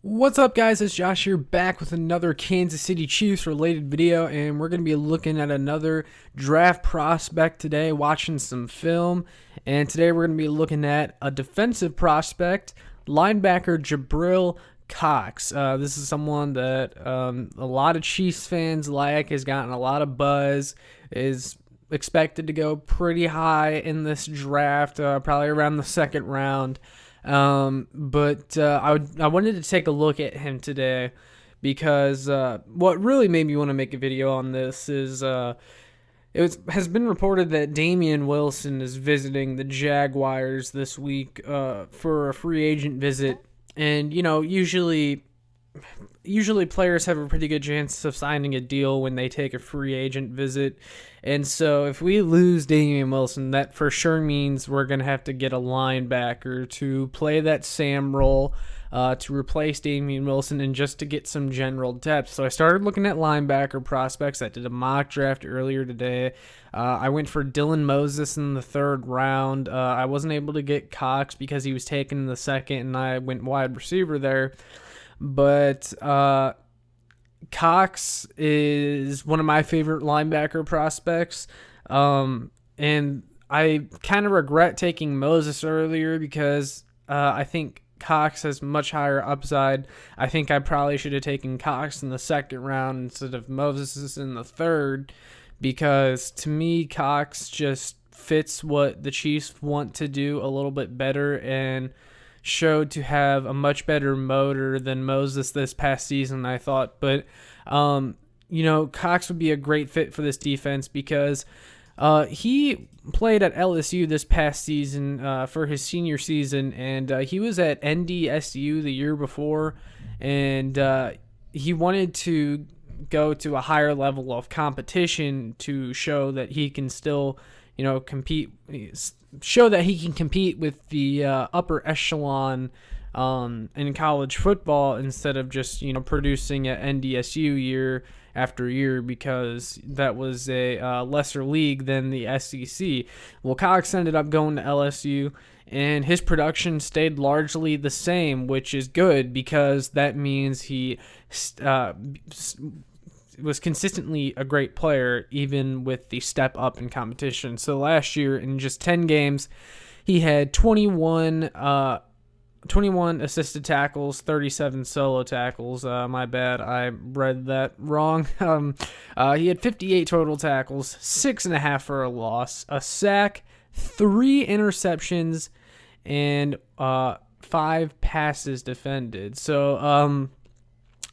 What's up, guys? It's Josh here, back with another Kansas City Chiefs related video, and we're going to be looking at another draft prospect today, watching some film. And today we're going to be looking at a defensive prospect, linebacker Jabril Cox. This is someone that a lot of Chiefs fans like, has gotten a lot of buzz, is expected to go pretty high in this draft, probably around the second round. I wanted to take a look at him today because what really made me want to make a video on this is has been reported that Damian Wilson is visiting the Jaguars this week for a free agent visit, and usually players have a pretty good chance of signing a deal when they take a free agent visit. And so if we lose Damian Wilson, that for sure means we're going to have to get a linebacker to play that Sam role to replace Damian Wilson and just to get some general depth. So I started looking at linebacker prospects. I did a mock draft earlier today. I went for Dylan Moses in the third round. I wasn't able to get Cox because he was taken in the second, and I went wide receiver there. But Cox is one of my favorite linebacker prospects. And I kind of regret taking Moses earlier because I think Cox has much higher upside. I think I probably should have taken Cox in the second round instead of Moses in the third, because to me, Cox just fits what the Chiefs want to do a little bit better and showed to have a much better motor than Moses this past season, I thought. But, Cox would be a great fit for this defense because he played at LSU this past season for his senior season, and he was at NDSU the year before, and he wanted to go to a higher level of competition to show that he can still compete with the upper echelon in college football instead of just producing at NDSU year after year, because that was a lesser league than the SEC. Well, Cox ended up going to LSU, and his production stayed largely the same, which is good because that means he was consistently a great player, even with the step up in competition. So last year, in just 10 games, he had 21 assisted tackles, 37 solo tackles. My bad, I read that wrong. He had 58 total tackles, 6.5 for a loss, a sack, 3 interceptions, and 5 passes defended. So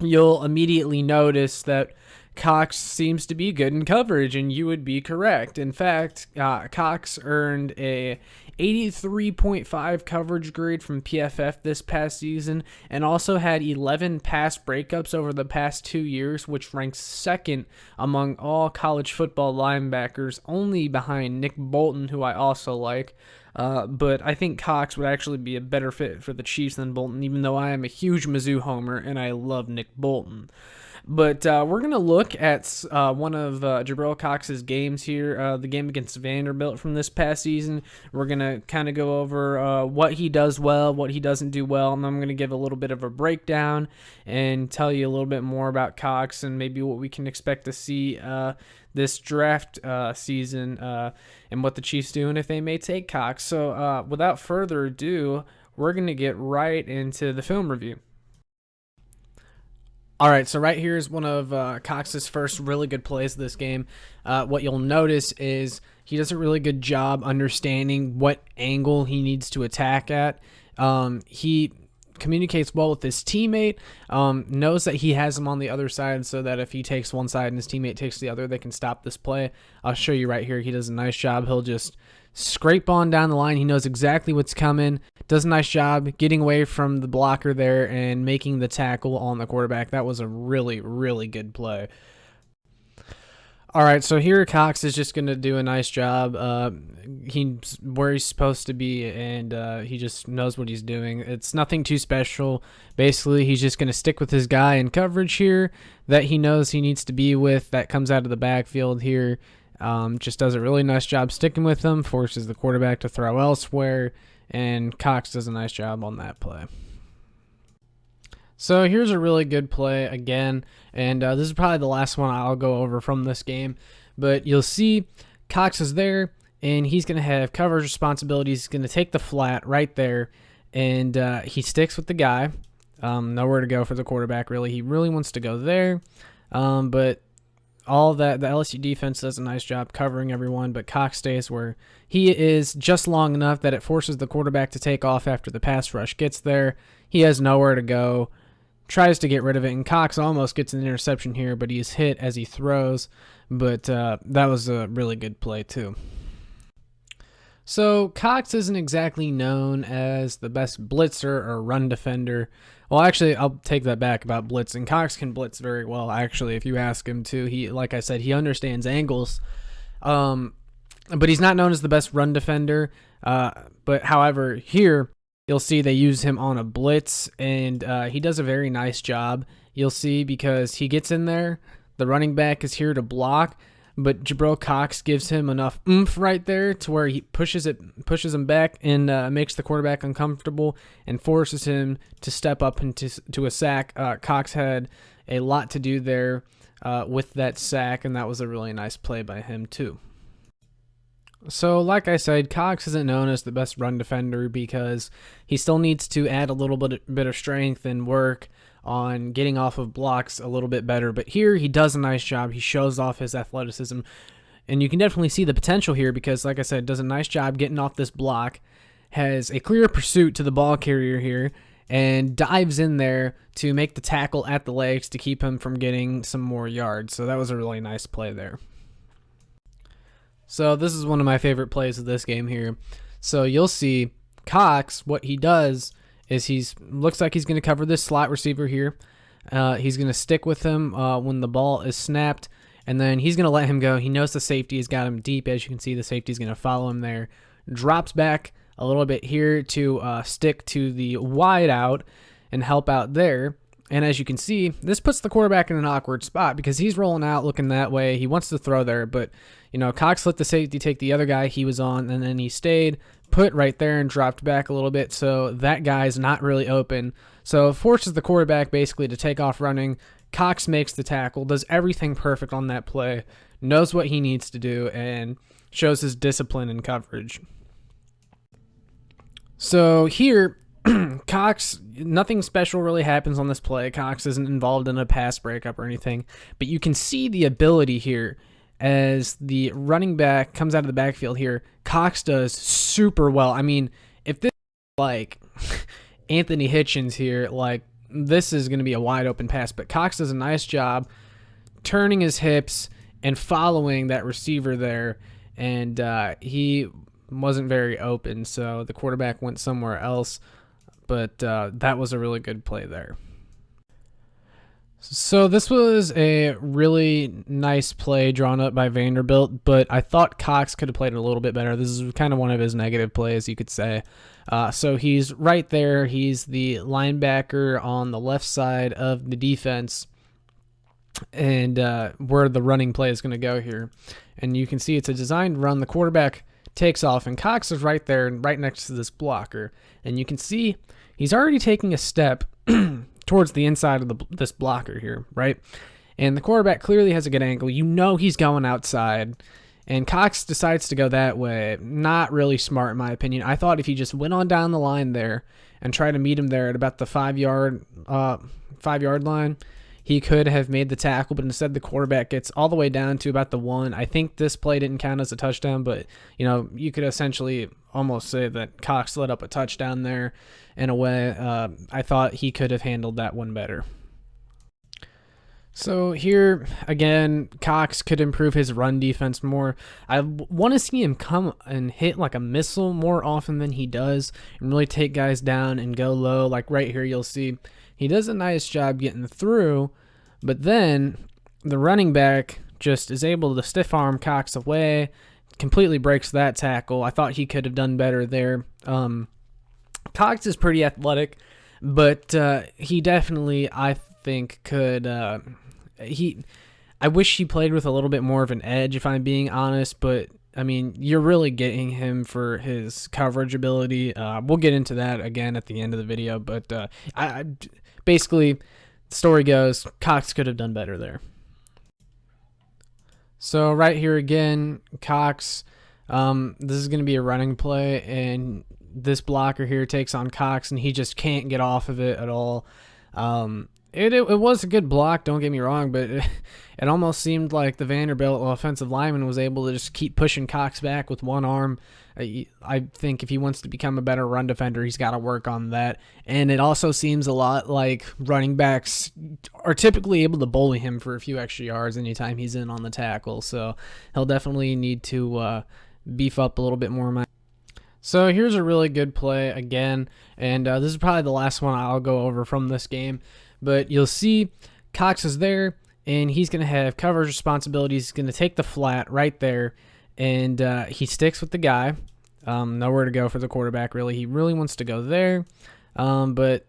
you'll immediately notice that Cox seems to be good in coverage, and you would be correct. In fact, Cox earned a 83.5 coverage grade from PFF this past season, and also had 11 pass breakups over the past 2 years, which ranks second among all college football linebackers, only behind Nick Bolton, who I also like. But I think Cox would actually be a better fit for the Chiefs than Bolton, even though I am a huge Mizzou homer and I love Nick Bolton. But we're going to look at one of Jabril Cox's games here, the game against Vanderbilt from this past season. We're going to kind of go over what he does well, what he doesn't do well, and I'm going to give a little bit of a breakdown and tell you a little bit more about Cox and maybe what we can expect to see this draft season and what the Chiefs do and if they may take Cox. So without further ado, we're going to get right into the film review. All right, so right here is one of Cox's first really good plays of this game. What you'll notice is he does a really good job understanding what angle he needs to attack at. He communicates well with his teammate, knows that he has him on the other side so that if he takes one side and his teammate takes the other, they can stop this play. I'll show you right here. He does a nice job. He'll just scrape on down the line. He knows exactly what's coming. Does a nice job getting away from the blocker there and making the tackle on the quarterback. That was a really, really good play. All right, so here Cox is just going to do a nice job. He's where he's supposed to be, and he just knows what he's doing. It's nothing too special. Basically, he's just going to stick with his guy in coverage here that he knows he needs to be with, that comes out of the backfield here. Just does a really nice job sticking with them, forces the quarterback to throw elsewhere, and Cox does a nice job on that play. So here's a really good play again, and this is probably the last one I'll go over from this game. But you'll see Cox is there, and he's going to have coverage responsibilities. He's going to take the flat right there, and he sticks with the guy. Nowhere to go for the quarterback, really. He really wants to go there, but all that, the LSU defense does a nice job covering everyone, but Cox stays where he is just long enough that it forces the quarterback to take off after the pass rush gets there. He has nowhere to go. Tries to get rid of it, and Cox almost gets an interception here, but he's hit as he throws. But that was a really good play too. So Cox isn't exactly known as the best blitzer or run defender. Well, actually, I'll take that back about blitzing. Cox can blitz very well, actually, if you ask him to. He, like I said, he understands angles. But he's not known as the best run defender. But however, here you'll see they use him on a blitz, and he does a very nice job. You'll see because he gets in there. The running back is here to block, but Jabril Cox gives him enough oomph right there to where he pushes him back and makes the quarterback uncomfortable and forces him to step up into a sack. Cox had a lot to do there with that sack, and that was a really nice play by him too. So, like I said, Cox isn't known as the best run defender because he still needs to add a little bit of strength and work on getting off of blocks a little bit better. But here, he does a nice job. He shows off his athleticism, and you can definitely see the potential here because, like I said, does a nice job getting off this block, has a clear pursuit to the ball carrier here, and dives in there to make the tackle at the legs to keep him from getting some more yards. So that was a really nice play there. So this is one of my favorite plays of this game here. So you'll see Cox, what he does is looks like he's going to cover this slot receiver here. He's going to stick with him when the ball is snapped, and then he's going to let him go. He knows the safety has got him deep. As you can see, the safety is going to follow him there. Drops back a little bit here to stick to the wide out and help out there. And as you can see, this puts the quarterback in an awkward spot because he's rolling out looking that way. He wants to throw there, but Cox let the safety take the other guy he was on, and then he stayed put right there and dropped back a little bit, so that guy's not really open. So it forces the quarterback basically to take off running. Cox makes the tackle, does everything perfect on that play, knows what he needs to do, and shows his discipline in coverage. So here, Cox, nothing special really happens on this play. Cox isn't involved in a pass breakup or anything, but you can see the ability here as the running back comes out of the backfield here. Cox does super well. I mean, if this is like Anthony Hitchens here, like this is going to be a wide open pass, but Cox does a nice job turning his hips and following that receiver there, and he wasn't very open, so the quarterback went somewhere else. But that was a really good play there. So this was a really nice play drawn up by Vanderbilt, but I thought Cox could have played it a little bit better. This is kind of one of his negative plays, you could say. So he's right there. He's the linebacker on the left side of the defense, and where the running play is going to go here. And you can see it's a designed run. The quarterback takes off, and Cox is right there, right next to this blocker. And you can see he's already taking a step towards the inside of this blocker here, right? And the quarterback clearly has a good angle. He's going outside, and Cox decides to go that way. Not really smart, in my opinion. I thought if he just went on down the line there and tried to meet him there at about the 5-yard line, he could have made the tackle, but instead the quarterback gets all the way down to about the 1. I think this play didn't count as a touchdown, but you could essentially almost say that Cox let up a touchdown there in a way. I thought he could have handled that one better. So here, again, Cox could improve his run defense more. I want to see him come and hit like a missile more often than he does and really take guys down and go low. Like right here, you'll see he does a nice job getting through, but then the running back just is able to stiff arm Cox away, completely breaks that tackle. I thought he could have done better there. Cox is pretty athletic, but he definitely, I think, could. I wish he played with a little bit more of an edge, if I'm being honest, but I mean, you're really getting him for his coverage ability. We'll get into that again at the end of the video, but basically, the story goes, Cox could have done better there. So right here again, Cox, this is going to be a running play, and this blocker here takes on Cox, and he just can't get off of it at all. It was a good block, don't get me wrong, but it almost seemed like the Vanderbilt offensive lineman was able to just keep pushing Cox back with one arm. I think if he wants to become a better run defender, he's got to work on that. And it also seems a lot like running backs are typically able to bully him for a few extra yards anytime he's in on the tackle. So he'll definitely need to beef up a little bit more. So here's a really good play again, and this is probably the last one I'll go over from this game. But you'll see Cox is there, and he's going to have coverage responsibilities. He's going to take the flat right there, and he sticks with the guy. Nowhere to go for the quarterback, really. He really wants to go there, but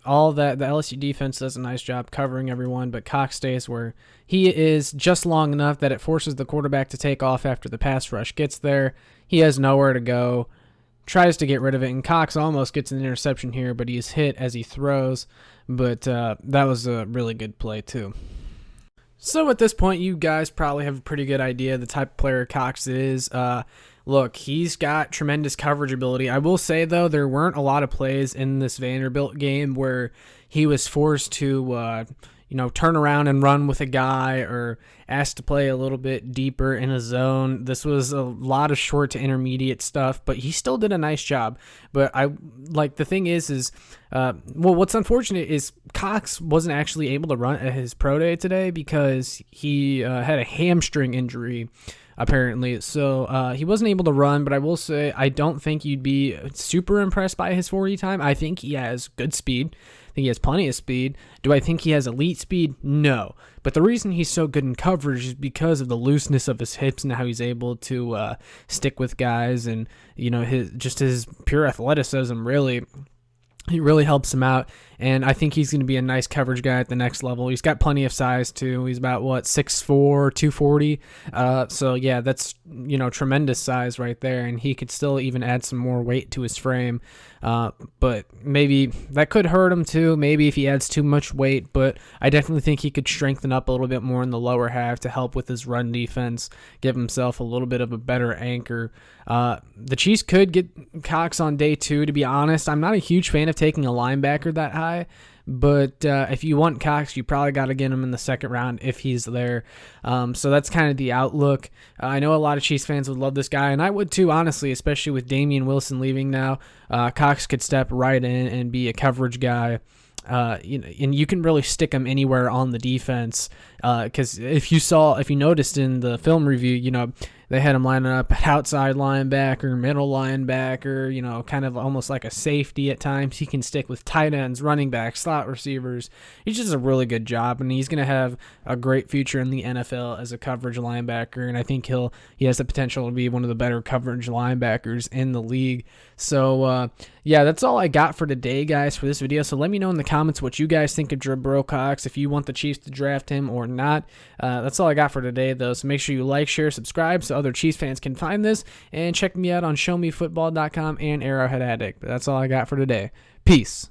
all that, the LSU defense does a nice job covering everyone, but Cox stays where he is just long enough that it forces the quarterback to take off after the pass rush gets there. He has nowhere to go. Tries to get rid of it, and Cox almost gets an interception here, but he's hit as he throws. But that was a really good play, too. So at this point, you guys probably have a pretty good idea the type of player Cox is. Look, he's got tremendous coverage ability. I will say, though, there weren't a lot of plays in this Vanderbilt game where he was forced to turn around and run with a guy or asked to play a little bit deeper in a zone. This was a lot of short to intermediate stuff, but he still did a nice job. But the thing is what's unfortunate is Cox wasn't actually able to run at his pro day today because he had a hamstring injury, apparently. So he wasn't able to run, but I will say I don't think you'd be super impressed by his 40 time. I think he has good speed. I think he has plenty of speed. Do I think he has elite speed? No. But the reason he's so good in coverage is because of the looseness of his hips and how he's able to stick with guys, and his pure athleticism really. He really helps him out, and I think he's going to be a nice coverage guy at the next level. He's got plenty of size, too. He's about, 6'4", 240. So, yeah, that's, tremendous size right there, and he could still even add some more weight to his frame. But maybe that could hurt him, too, maybe if he adds too much weight, but I definitely think he could strengthen up a little bit more in the lower half to help with his run defense, give himself a little bit of a better anchor. The Chiefs could get Cox on day 2, to be honest. I'm not a huge fan of taking a linebacker that high, but if you want Cox, you probably got to get him in the second round if he's there. So that's kind of the outlook. I know a lot of Chiefs fans would love this guy, and I would too, honestly, especially with Damian Wilson leaving now. Cox could step right in and be a coverage guy. And you can really stick him anywhere on the defense. Because if you noticed in the film review, they had him lining up at outside linebacker, middle linebacker, kind of almost like a safety at times. He can stick with tight ends, running backs, slot receivers. He just does a really good job, and he's going to have a great future in the NFL as a coverage linebacker, and I think he has the potential to be one of the better coverage linebackers in the league. So, yeah, that's all I got for today, guys, for this video. So let me know in the comments what you guys think of Jabril Cox, if you want the Chiefs to draft him or not. That's all I got for today, though, so make sure you like, share, subscribe so other Chiefs fans can find this, and check me out on showmefootball.com and Arrowhead Addict. But that's all I got for today. Peace.